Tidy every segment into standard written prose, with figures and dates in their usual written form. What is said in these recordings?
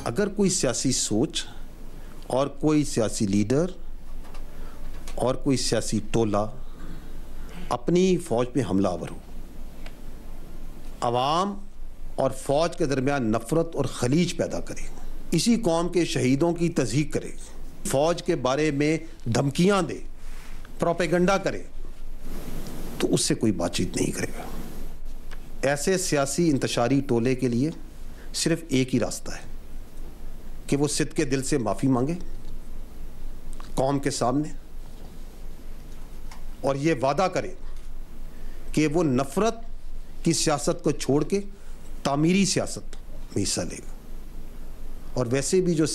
अगर कोई सियासी सोच और कोई सियासी लीडर और कोई सियासी टोला अपनी फ़ौज पे हमलावर हो, अवाम और फ़ौज के दरमियान नफ़रत और खलीज पैदा करे, इसी कौम के शहीदों की तज़हीक करे, फ़ौज के बारे में धमकियां दे, प्रोपेगेंडा करे, तो उससे कोई बातचीत नहीं करेगा। ऐसे सियासी इंतशारी टोले के लिए सिर्फ एक ही रास्ता है कि वो सिद्ध के दिल से माफ़ी मांगे कौम के सामने और ये वादा करे कि वो नफ़रत की सियासत को छोड़ के तामीरी सियासत में हिस्सा लेगा। और वैसे भी जो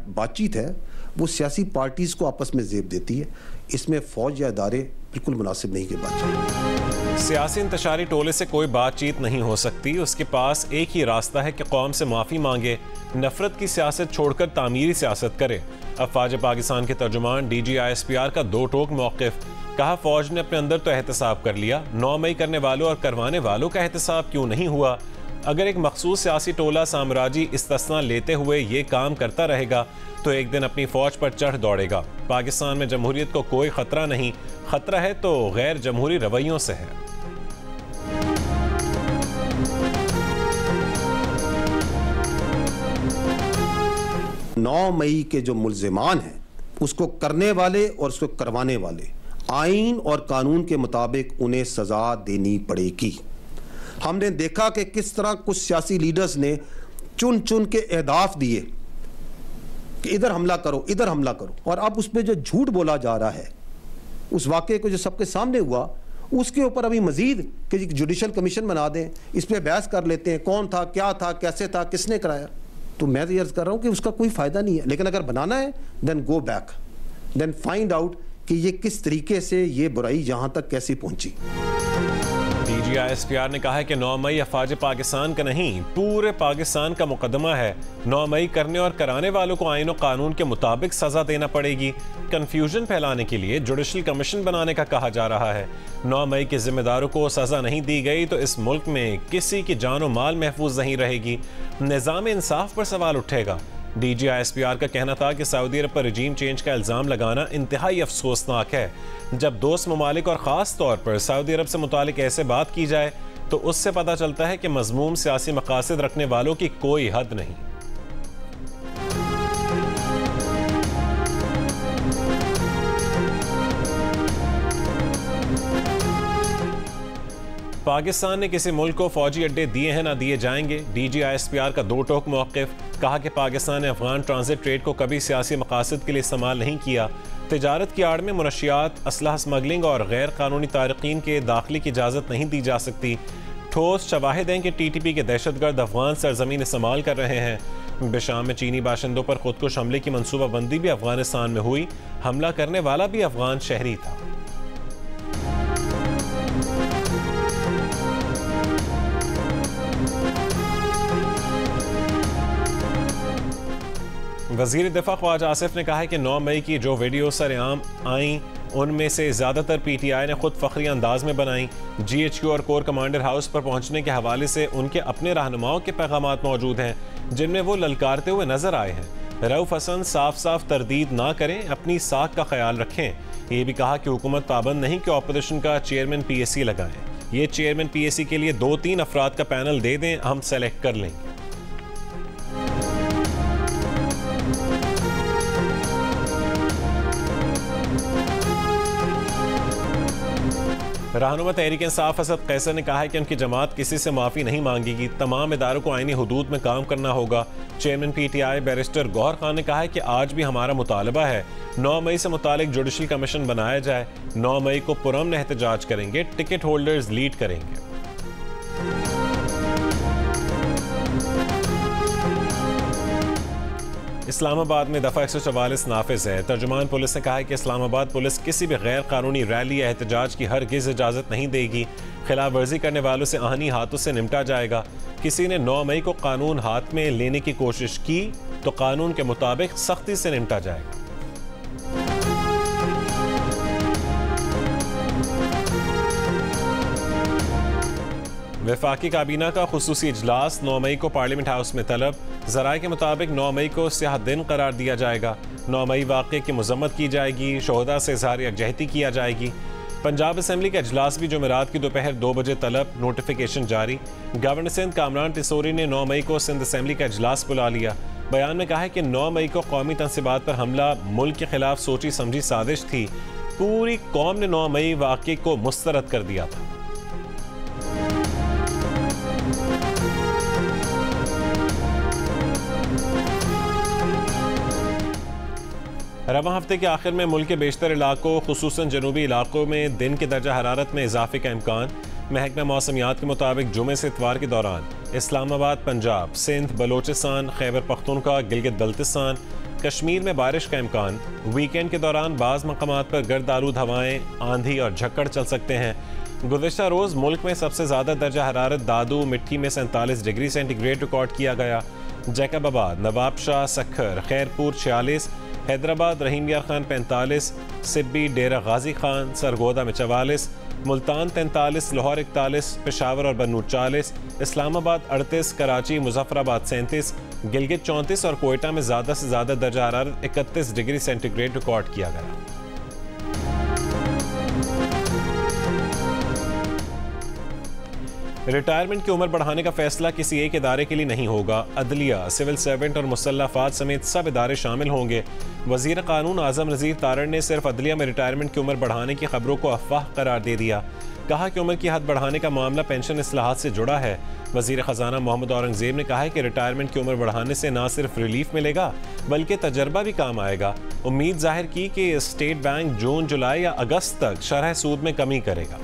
बातचीत है वो सियासी पार्टीज़ को आपस में ज़ेब देती है, इसमें फ़ौज या इदारे बिल्कुल मुनासिब नहीं के बातचीत। सियासी इंतशारी टोले से कोई बातचीत नहीं हो सकती। उसके पास एक ही रास्ता है कि कौम से माफ़ी मांगे, नफरत की सियासत छोड़कर तामीरी सियासत करे। अफवाज पाकिस्तान के तर्जुमान DGISPR का दो टोक मौक़िफ़। कहा, फ़ौज ने अपने अंदर तो एहतसाब कर लिया, 9 मई करने वालों और करवाने वालों का एहतसाब क्यों नहीं हुआ? अगर एक मखसूस सियासी टोला साम्राजी इस्तिस्ना लेते हुए ये काम करता रहेगा तो एक दिन अपनी फ़ौज पर चढ़ दौड़ेगा। पाकिस्तान में जमहूरियत को कोई ख़तरा नहीं, ख़तरा है तो गैर जमहूरी रवैयों से है। 9 मई के जो मुल्ज़िमान हैं उसको करने वाले और उसको करवाने वाले आइन और कानून के मुताबिक उन्हें सज़ा देनी पड़ेगी। हमने देखा कि किस तरह कुछ सियासी लीडर्स ने चुन चुन के अहदाफ दिए कि इधर हमला करो, इधर हमला करो, और अब उसमें जो झूठ बोला जा रहा है उस वाक़े को जो सबके सामने हुआ उसके ऊपर अभी मजीद कि जुडिशल कमीशन बना दें, इस पर बहस कर लेते हैं कौन था, क्या था, कैसे था, किसने कराया। तो मैं तो ये अर्ज़ कर रहा हूँ कि उसका कोई फ़ायदा नहीं है। लेकिन अगर बनाना है then go back, then find out कि ये किस तरीके से ये बुराई यहाँ तक कैसे पहुँची। DGISPR ने कहा है कि 9 मई अफवाज पाकिस्तान का नहीं, पूरे पाकिस्तान का मुकदमा है। 9 मई करने और कराने वालों को आईन और कानून के मुताबिक सजा देना पड़ेगी। कंफ्यूजन फैलाने के लिए जुडिशल कमीशन बनाने का कहा जा रहा है। 9 मई के जिम्मेदारों को सजा नहीं दी गई तो इस मुल्क में किसी की जान और माल महफूज नहीं रहेगी, निज़ाम इंसाफ पर सवाल उठेगा। DGISPR का कहना था कि सऊदी अरब पर रजीम चेंज का इल्ज़ाम लगाना इंतहाई अफसोसनाक है। जब दोस्त ममालिक और ख़ास तौर पर सऊदी अरब से मुतालिक ऐसे बात की जाए तो उससे पता चलता है कि मज़मूम सियासी मकासद रखने वालों की कोई हद नहीं। पाकिस्तान ने किसी मुल्क को फौजी अड्डे दिए हैं ना दिए जाएंगे। DGISPR का दो टोक मौक़िफ़। कहा कि पाकिस्तान ने अफगान ट्रांजिट ट्रेड को कभी सियासी मकासद के लिए इस्तेमाल नहीं किया। तिजारत की आड़ में मुनशियात, असलहा स्मगलिंग और गैर कानूनी तारकीन के दाखिले की इजाज़त नहीं दी जा सकती। ठोस शवाहिद हैं कि TTP के दहशतगर्द अफगान सरजमीन इस्तेमाल कर रहे हैं। बेशाम में चीनी बाशिंदों पर खुदकुश हमले की मनसूबाबंदी भी अफगानिस्तान में हुई। हमला करने वाला भी अफगान शहरी था। वज़ीर दिफा ख्वाजा आसिफ ने कहा है कि 9 मई की जो वीडियो सरेआम आई उनमें से ज़्यादातर PTI ने खुद फ़ख्री अंदाज में बनाई। GHQ और कोर कमांडर हाउस पर पहुंचने के हवाले से उनके अपने रहनुमाओं के पैगामात मौजूद हैं जिनमें वो ललकारते हुए नजर आए हैं। रऊफ हसन साफ साफ तरदीद ना करें, अपनी साख का ख्याल रखें। ये भी कहा कि हुकूमत पाबंद नहीं कि ऑपोजिशन का चेयरमैन PAC लगाएं। ये चेयरमैन PAC के लिए 2-3 अफराद का पैनल दे दें, हम सेलेक्ट कर लेंगे। रहनुमा तहरीक इंसाफ असद कैसर ने कहा है कि उनकी जमात किसी से माफ़ी नहीं मांगेगी, तमाम इदारों को आईनी हुदूद में काम करना होगा। Chairman PTI barrister Gauhar Khan ने कहा है कि आज भी हमारा मुतालबा है 9 मई से मुतालिक जुडिशल कमीशन बनाया जाए। 9 मई को पुरअमन एहतजाज करेंगे, टिकट होल्डर्स लीड करेंगे। इस्लामाबाद में दफ़ा 144 नाफिज है। तर्जुमान पुलिस ने कहा है कि इस्लामाबाद पुलिस किसी भी गैर कानूनी रैली या एहतजाज की हरगिज़ इजाज़त नहीं देगी। खिलाफ वर्जी करने वालों से आहनी हाथों से निपटा जाएगा। किसी ने 9 मई को कानून हाथ में लेने की कोशिश की तो कानून के मुताबिक सख्ती से निपटा जाएगा। वफाकी काबीना का खुसूसी इजलास 9 मई को पार्लियामेंट हाउस में तलब। ज़राए के मुताबिक 9 मई को स्याह दिन करार दिया जाएगा। 9 मई वाक़े की मज़म्मत की जाएगी, शोहदा से इज़हार यकजहती किया जाएगी। पंजाब असम्बली का इजलास भी जुमेरात की दोपहर 2 बजे तलब। नोटिफिकेशन जारी। गवर्नर सिंध कामरान टिसोरी ने 9 मई को सिंध असम्बली का इजलास बुला लिया। बयान में कहा है कि 9 मई को कौमी तनसीबात पर हमला मुल्क के खिलाफ सोची समझी साजिश थी। पूरी कौम ने 9 मई वाक़े को मुस्तरद कर दिया था। रवां हफ्ते के आखिर में मुल्क के बेशतर इलाकों खुसूसन जनूबी इलाकों में दिन के दर्जा हरारत में इजाफे का इम्कान। महकमा मौसमियात के मुताबिक जुमे से इतवार के दौरान इस्लामाबाद, पंजाब, सिंध, बलोचिस्तान, खैबर पख्तूनख्वा, गिलगित बल्तिस्तान, कश्मीर में बारिश का इम्कान। वीकेंड के दौरान बाज़ मकामात पर गर्द आलूद हवाएं, आंधी और झक्कड़ चल सकते हैं। गुज़िश्ता रोज़ मुल्क में सबसे ज़्यादा दर्जा हरारत दादू मिट्टी में 47 डिग्री सेंटीग्रेड रिकॉर्ड किया गया। जैकबाबाद, नवाबशाह, सखर, खैरपुर 46, हैदराबाद, रहीम यार खान 45, सिब्बी, डेरा गाजी खान, सरगोदा में 44, मुल्तान 43, लाहौर 41, पेशावर और बन्नूर 40, इस्लामाबाद 38, कराची, मुजफ्फराबाद 37, गिलगित 34 और कोयटा में ज़्यादा से ज़्यादा दर्जा हरारत 31 डिग्री सेंटीग्रेड रिकॉर्ड किया गया। रिटायरमेंट की उम्र बढ़ाने का फैसला किसी एक इदारे के लिए नहीं होगा। अदलिया, सिविल सर्वेंट और मुसल्लह अफवाज समेत सब इदारे शामिल होंगे। वज़ीर कानून आज़म नज़ीर तारड़ ने सिर्फ अदलिया में रिटायरमेंट की उम्र बढ़ाने की खबरों को अफवाह करार दे दिया। कहा कि उम्र की हद बढ़ाने का मामला पेंशन इस्लाहात से जुड़ा है। वज़ीर ख़जाना मोहम्मद औरंगज़ेब ने कहा है कि रिटायरमेंट की उम्र बढ़ाने से न सिर्फ रिलीफ मिलेगा बल्कि तजर्बा भी काम आएगा। उम्मीद जाहिर की कि स्टेट बैंक जून, जुलाई या अगस्त तक शरह सूद में कमी करेगा।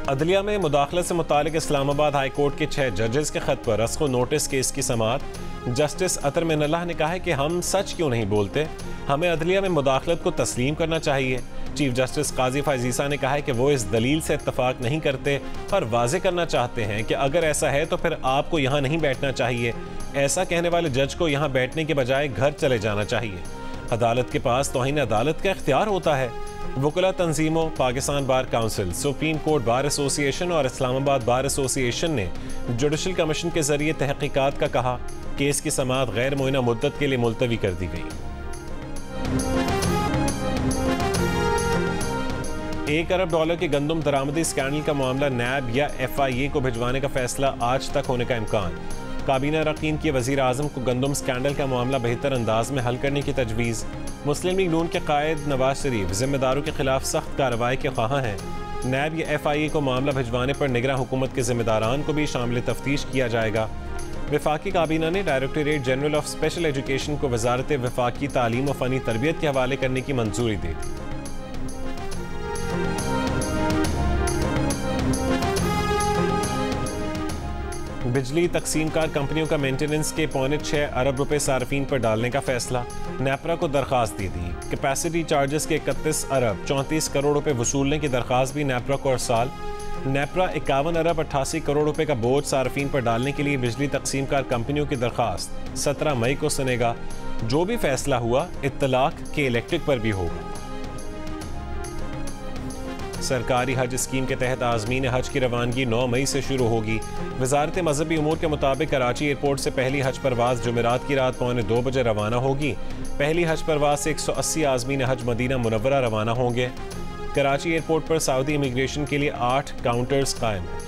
अदलिया में मुदाखलत से मुतालिक इस्लामाबाद हाई कोर्ट के 6 जजेस के खत पर रस्को नोटिस केस की समाअत। जस्टिस अतर मिनल्लाह ने कहा है कि हम सच क्यों नहीं बोलते, हमें अदलिया में मुदाखलत को तस्लीम करना चाहिए। चीफ जस्टिस काजी फायजीसा ने कहा है कि वो इस दलील से इत्तफाक नहीं करते और वाजे करना चाहते हैं कि अगर ऐसा है तो फिर आपको यहाँ नहीं बैठना चाहिए। ऐसा कहने वाले जज को यहाँ बैठने के बजाय घर चले जाना चाहिए। अदालत के पास तौहीन अदालत का इख्तियार होता है। वकला तंजीमों, Pakistan bar council, supreme court bar association और इस्लामाबाद बार एसोसिएशन ने जुडिशल कमीशन के जरिए तहकीकात का कहा। केस की समाअत गैर मुअय्यना मुद्दत के लिए मुलतवी कर दी गई। $1 अरब के गंदम दरामदी स्कैंडल का मामला नैब या FIA को भिजवाने का फैसला आज तक होने का इम्कान। काबीना अरकान की वज़ीर आज़म को गंदम स्कैंडल का मामला बेहतर अंदाज में हल करने की तजवीज़। मुस्लिम लीग नून के कायद नवाज शरीफ जिम्मेदारों के खिलाफ सख्त कार्रवाई के ख्वाह हैं। नैब या FIA को मामला भिजवाने पर निगरान हुकूमत के जिम्मेदारान को भी शामिल तफ्तीश किया जाएगा। वफाकी काबीना ने directorate general of special education को वजारत वफाकी तालीम और फ़नी तरबियत के हवाले करने की मंजूरी दे दी। बिजली तकसीमकार कंपनियों का मेंटेनेंस के $6.25 अरब सार्फिन पर डालने का फैसला। नेपरा को दरख्वास्त दे दी। कैपेसिटी चार्जेस के 31 अरब 34 करोड़ रुपए वसूलने की दरख्वास्त भी नेपरा को अरसाल। नेपरा 51 अरब 88 करोड़ रुपए का बोझ सार्फिन पर डालने के लिए बिजली तकसीमकार कंपनियों की दरख्वास्त 17 मई को सुनेगा। जो भी फैसला हुआ इत्तलाक के इलेक्ट्रिक पर भी होगा। सरकारी हज स्कीम के तहत आज़मीन हज की रवानगी 9 मई से शुरू होगी। वजारत मजहबी उमूर के मुताबिक कराची एयरपोर्ट से पहली हज परवाज जुमेरात की रात 1:45 बजे रवाना होगी। पहली हज परवाज से 180 आज़मीन हज मदीना मुनव्वरा रवाना होंगे। कराची एयरपोर्ट पर सऊदी इमिग्रेशन के लिए 8 काउंटर्स कायम हैं।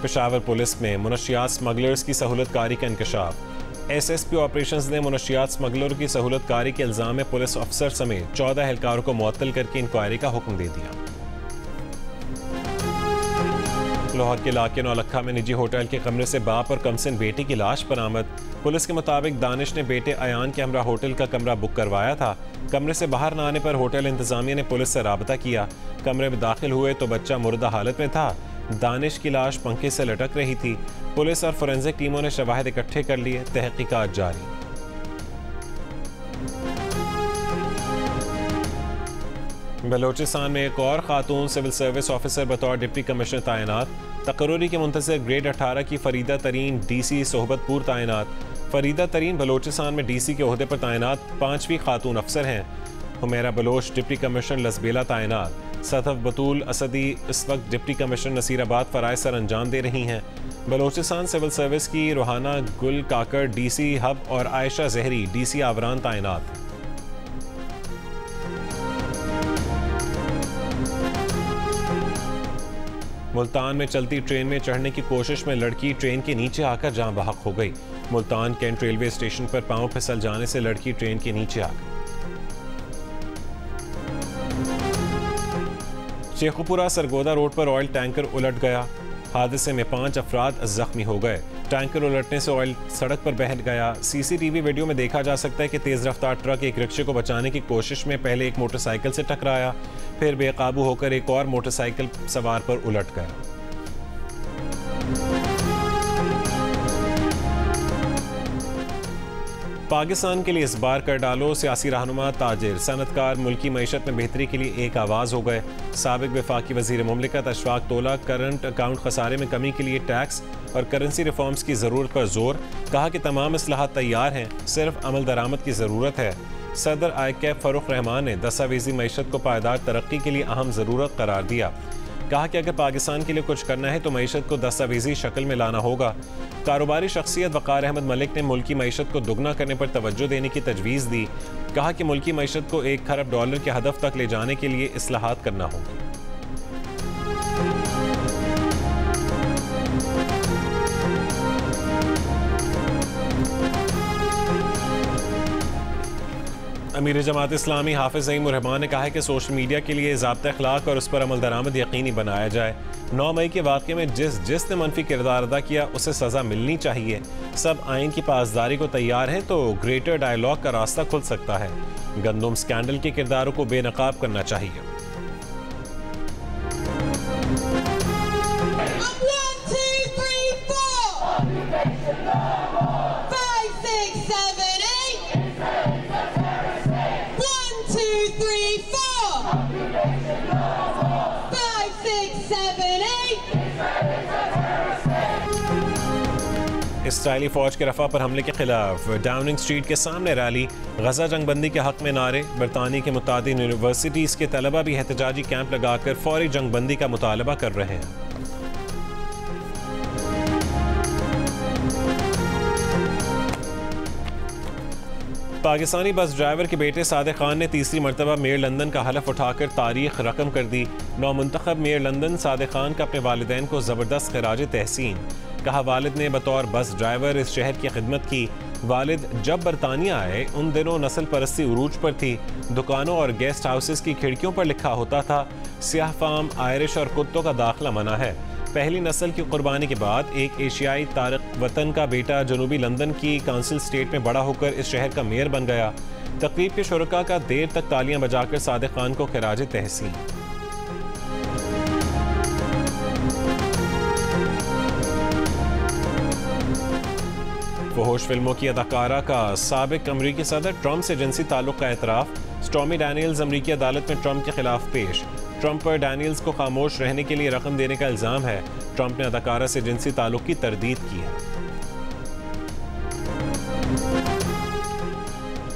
पेशावर पुलिस में मुनशियात स्मगलर्स की सहूलतकारी का इंकशाफ। SSP ऑपरेशंस ने मुनशियात स्मगलर की सहूलतकारी के इल्जाम में पुलिस अफसर समेत 14 एहलकारों को मुअत्तल करके इंक्वायरी का हुक्म दे दिया। लाहौर के इलाके नौलखा में निजी होटल के कमरे से बाप और कमसिन बेटी की लाश बरामद। पुलिस के मुताबिक दानिश ने बेटे अयान के हमरा होटल का कमरा बुक करवाया था। कमरे से बाहर न आने पर होटल इंतजामिया ने पुलिस से राबता किया। कमरे में दाखिल हुए तो बच्चा मुर्दा हालत में था। दानिश की लाश पंखे से लटक रही थी। पुलिस और फोरेंसिक टीमों ने शवाहिद इकट्ठे कर लिए। तहकीकात जारी। बलोचिस्तान में एक और खातून सिविल सर्विस ऑफिसर बतौर डिप्टी कमिश्नर तैनात। तकर्री के मुंतज़िर ग्रेड 18 की फरीदा तरीन DC सोहबतपुर तैनात। फरीदा तरीन बलोचिस्तान में डीसी के ओहदे पर तैनात 5वीं खातून अफसर हैं। हुमैरा बलोच डिप्टी कमिश्नर लसबेला तैनात। सतफ बतूल असदी इस वक्त डिप्टी कमिश्नर नसीराबाद फ़राइज़ सर अंजाम दे रही हैं। बलोचिस्तान सिविल सर्विस की रूहाना गुल काकर डीसी हब और आयशा जहरी डीसी आवरान तैनात हैं। मुल्तान में चलती ट्रेन में चढ़ने की कोशिश में लड़की ट्रेन के नीचे आकर जान बहक हो गई। मुल्तान कैंट रेलवे स्टेशन पर पांव फिसल जाने से लड़की ट्रेन के नीचे आ गई। शेखुपुरा सरगोदा रोड पर ऑयल टैंकर उलट गया। हादसे में 5 अफराद जख्मी हो गए। टैंकर उलटने से ऑयल सड़क पर बह गया। सीसीटीवी वीडियो में देखा जा सकता है कि तेज रफ्तार ट्रक एक रिक्शे को बचाने की कोशिश में पहले एक मोटरसाइकिल से टकराया, फिर बेकाबू होकर एक और मोटरसाइकिल सवार पर उलट गया। पाकिस्तान के लिए इस बार कर डालो सियासी रहनुमा, ताजिर, सनतकार मुल्की मईशत में बेहतरी के लिए एक आवाज़ हो गए। साबिक वफाकी वज़ीर मुमलिकत अशफाक तोला करंट अकाउंट खसारे में कमी के लिए टैक्स और करेंसी रिफॉर्म्स की ज़रूरत पर जोर। कहा कि तमाम इस्लाहात तैयार हैं, सिर्फ अमल दरामद की ज़रूरत है। सदर आईकैब फ़ारूक रहमान ने दस्तावेजी मईशत को पायदार तरक्की के लिए अहम ज़रूरत करार दिया। कहा कि अगर पाकिस्तान के लिए कुछ करना है तो मईशत को दस्तावेजी शक्ल में लाना होगा। कारोबारी शख्सियत वक़ार अहमद मलिक ने मुल्की मईशत को दुगना करने पर तवज्जो देने की तजवीज़ दी। कहा कि मुल्की मईशत को $1 खरब के हदफ तक ले जाने के लिए इस्लाहात करना होगी। अमीर जमात इस्लामी हाफिज ज़ईम उर रहमान ने कहा है कि सोशल मीडिया के लिए ज़ाब्ता अखलाक और उस पर अमल दरामद यकीनी बनाया जाए। 9 मई के वाक़े में जिसने मनफी किरदार अदा किया उसे सज़ा मिलनी चाहिए। सब आइन की पासदारी को तैयार हैं तो ग्रेटर डायलॉग का रास्ता खुल सकता है। गंदम स्कैंडल के किरदारों को बेनकाब करना चाहिए। इसराइली फौज के रफा पर हमले के खिलाफ डाउनिंग स्ट्रीट के सामने रैली। गजा जंगबंदी के हक में नारे। बरतानिया के मुतादिद यूनिवर्सिटीज़ के तलबा भी एहतजाजी कैंप लगाकर फौरी जंगबंदी का मुतालबा कर रहे हैं। पाकिस्तानी बस ड्राइवर के बेटे सादिक खान ने तीसरी मरतबा मेयर लंदन का हलफ उठाकर तारीख रकम कर दी। नौमुंतखब मेयर लंदन सादिक खान का अपने वालिदैन को ज़बरदस्त खिराज तहसीन। कहा वालिद ने बतौर बस ड्राइवर इस शहर की खिदमत की। वालिद जब बरतानिया आए उन दिनों नस्ल परस्ती उरूज पर थी। दुकानों और गेस्ट हाउसेस की खिड़कियों पर लिखा होता था सियाह फार्म, आयरिश और कुत्तों का दाखिला मना है। पहली नस्ल की कुर्बानी के बाद एक एशियाई तारक वतन का बेटा जनूबी लंदन की काउंसिल स्टेट में बड़ा होकर इस शहर का मेयर बन गया। तकरीब के शुरका का देर तक तालियां बजाकर सादिक खान को खिराज तहसीन। फहोश फिल्मों की अदाकारा का साबिक अमरीकी सदर ट्रंप से जिनसी ताल्लुक का एतराफ़। स्टॉर्मी डैनियल्स अमरीकी अदालत में ट्रंप के खिलाफ पेश। ट्रंप पर डैनियल्स को खामोश रहने के लिए रकम देने का इल्ज़ाम है। ट्रंप ने अदाकारा से जिनसी ताल्लुक की तरदीद की है।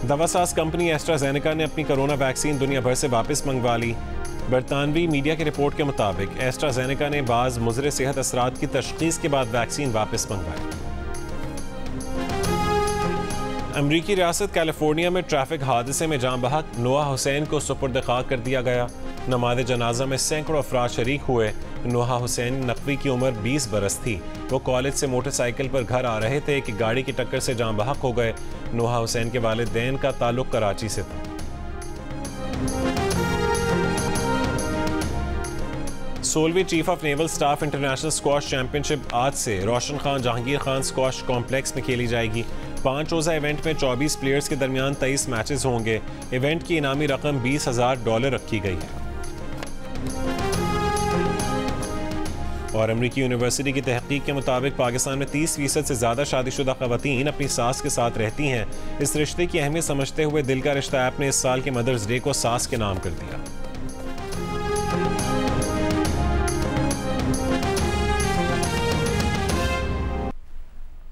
दवासाज कंपनी एस्ट्राजेनेका ने अपनी कोरोना वैक्सीन दुनिया भर से वापस मंगवा ली। बरतानवी मीडिया की रिपोर्ट के मुताबिक एस्ट्राजेनेका ने बाज़ मुज़र सेहत असरात की तशख़ीस के बाद वैक्सीन वापस मंगवाई। अमरीकी रियासत कैलिफोर्निया में ट्रैफिक हादसे में जान बहक नोहा हुसैन को सुपुर्द खाक कर दिया गया। नमाज़ जनाजा में सैकड़ों अफराद शरीक हुए। नोहा हुसैन नकवी की उम्र 20 बरस थी। वो कॉलेज से मोटरसाइकिल पर घर आ रहे थे कि गाड़ी की टक्कर से जान बहक हो गए। नोहा हुसैन के वालिदैन का ताल्लुक कराची से था। सोलहवीं chief of naval staff international squash championship आज से रोशन खान जहांगीर खान स्क्वाश कॉम्प्लेक्स में खेली जाएगी। 5 रोज़ा इवेंट में 24 प्लेयर्स के दरमियान 23 मैचेस होंगे। इवेंट की इनामी रकम $20,000 रखी गई है। और अमरीकी यूनिवर्सिटी की तहकीक के मुताबिक पाकिस्तान में 30% से ज़्यादा शादीशुदा ख़वातीन अपनी सास के साथ रहती हैं। इस रिश्ते की अहमियत समझते हुए दिल का रिश्ता ऐप ने इस साल के मदर्स डे को सास के नाम कर दिया।